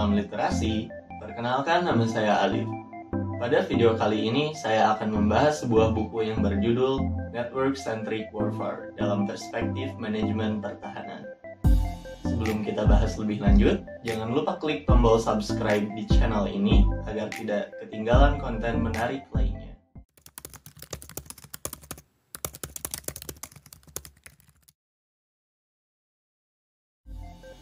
Salam Literasi, perkenalkan nama saya Alif. Pada video kali ini, saya akan membahas sebuah buku yang berjudul Network-Centric Warfare dalam Perspektif Manajemen Pertahanan. Sebelum kita bahas lebih lanjut, jangan lupa klik tombol subscribe di channel ini agar tidak ketinggalan konten menarik lainnya.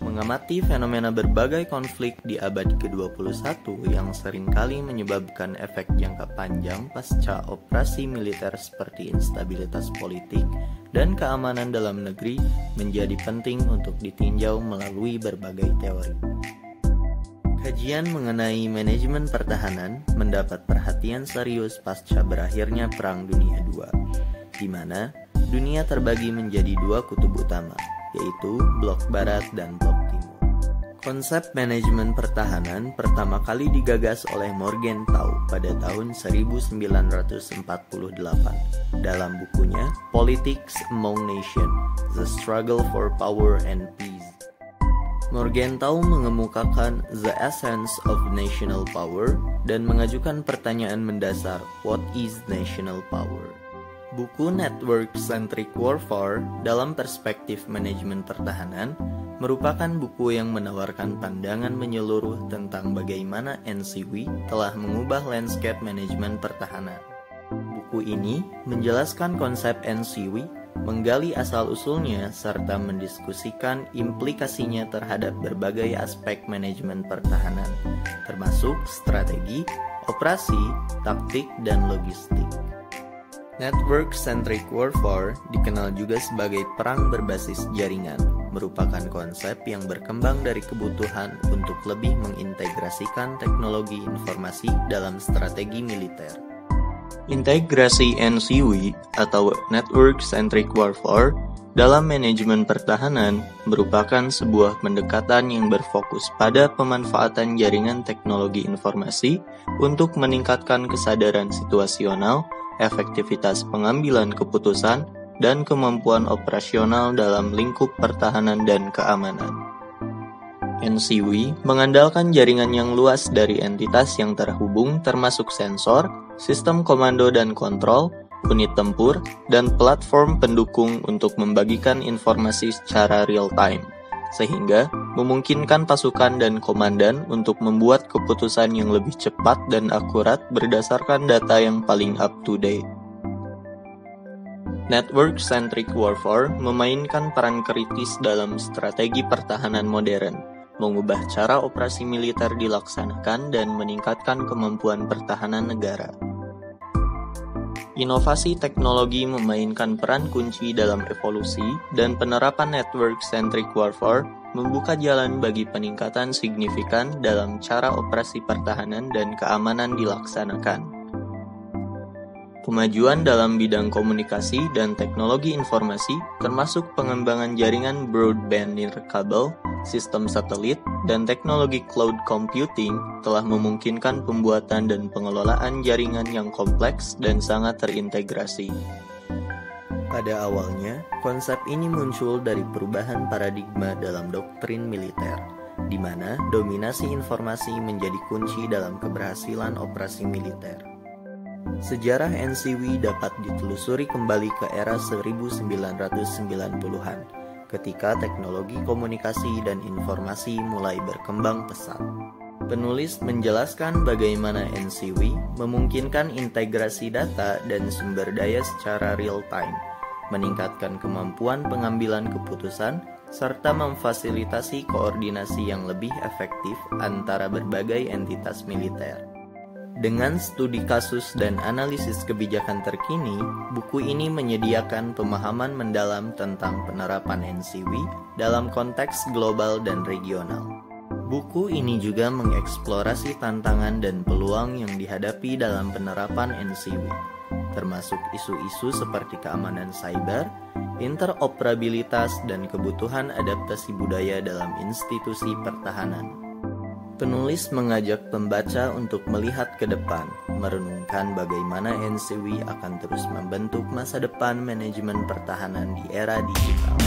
Mengamati fenomena berbagai konflik di abad ke-21 yang seringkali menyebabkan efek jangka panjang pasca operasi militer seperti instabilitas politik dan keamanan dalam negeri menjadi penting untuk ditinjau melalui berbagai teori. Kajian mengenai manajemen pertahanan mendapat perhatian serius pasca berakhirnya Perang Dunia II, di mana dunia terbagi menjadi dua kutub utama, yaitu blok barat dan blok timur. Konsep manajemen pertahanan pertama kali digagas oleh Morgenthau pada tahun 1948 dalam bukunya Politics Among Nations: The Struggle for Power and Peace. Morgenthau mengemukakan the essence of national power dan mengajukan pertanyaan mendasar, what is national power? Buku Network-Centric Warfare dalam Perspektif Manajemen Pertahanan merupakan buku yang menawarkan pandangan menyeluruh tentang bagaimana NCW telah mengubah landscape manajemen pertahanan. Buku ini menjelaskan konsep NCW, menggali asal-usulnya, serta mendiskusikan implikasinya terhadap berbagai aspek manajemen pertahanan, termasuk strategi, operasi, taktik, dan logistik. Network-Centric Warfare dikenal juga sebagai perang berbasis jaringan, merupakan konsep yang berkembang dari kebutuhan untuk lebih mengintegrasikan teknologi informasi dalam strategi militer. Integrasi NCW atau Network-Centric Warfare dalam manajemen pertahanan merupakan sebuah pendekatan yang berfokus pada pemanfaatan jaringan teknologi informasi untuk meningkatkan kesadaran situasional, efektivitas pengambilan keputusan, dan kemampuan operasional dalam lingkup pertahanan dan keamanan. NCW mengandalkan jaringan yang luas dari entitas yang terhubung termasuk sensor, sistem komando dan kontrol, unit tempur, dan platform pendukung untuk membagikan informasi secara real-time, sehingga memungkinkan pasukan dan komandan untuk membuat keputusan yang lebih cepat dan akurat berdasarkan data yang paling up-to-date. Network-Centric Warfare memainkan peran kritis dalam strategi pertahanan modern, mengubah cara operasi militer dilaksanakan dan meningkatkan kemampuan pertahanan negara. Inovasi teknologi memainkan peran kunci dalam evolusi, dan penerapan network-centric warfare membuka jalan bagi peningkatan signifikan dalam cara operasi pertahanan dan keamanan dilaksanakan. Kemajuan dalam bidang komunikasi dan teknologi informasi, termasuk pengembangan jaringan broadband nirkabel, sistem satelit, dan teknologi cloud computing telah memungkinkan pembuatan dan pengelolaan jaringan yang kompleks dan sangat terintegrasi. Pada awalnya, konsep ini muncul dari perubahan paradigma dalam doktrin militer, di mana dominasi informasi menjadi kunci dalam keberhasilan operasi militer. Sejarah NCW dapat ditelusuri kembali ke era 1990-an, ketika teknologi komunikasi dan informasi mulai berkembang pesat. Penulis menjelaskan bagaimana NCW memungkinkan integrasi data dan sumber daya secara real-time, meningkatkan kemampuan pengambilan keputusan, serta memfasilitasi koordinasi yang lebih efektif antara berbagai entitas militer. Dengan studi kasus dan analisis kebijakan terkini, buku ini menyediakan pemahaman mendalam tentang penerapan NCW dalam konteks global dan regional. Buku ini juga mengeksplorasi tantangan dan peluang yang dihadapi dalam penerapan NCW, termasuk isu-isu seperti keamanan cyber, interoperabilitas, dan kebutuhan adaptasi budaya dalam institusi pertahanan. Penulis mengajak pembaca untuk melihat ke depan, merenungkan bagaimana NCW akan terus membentuk masa depan manajemen pertahanan di era digital.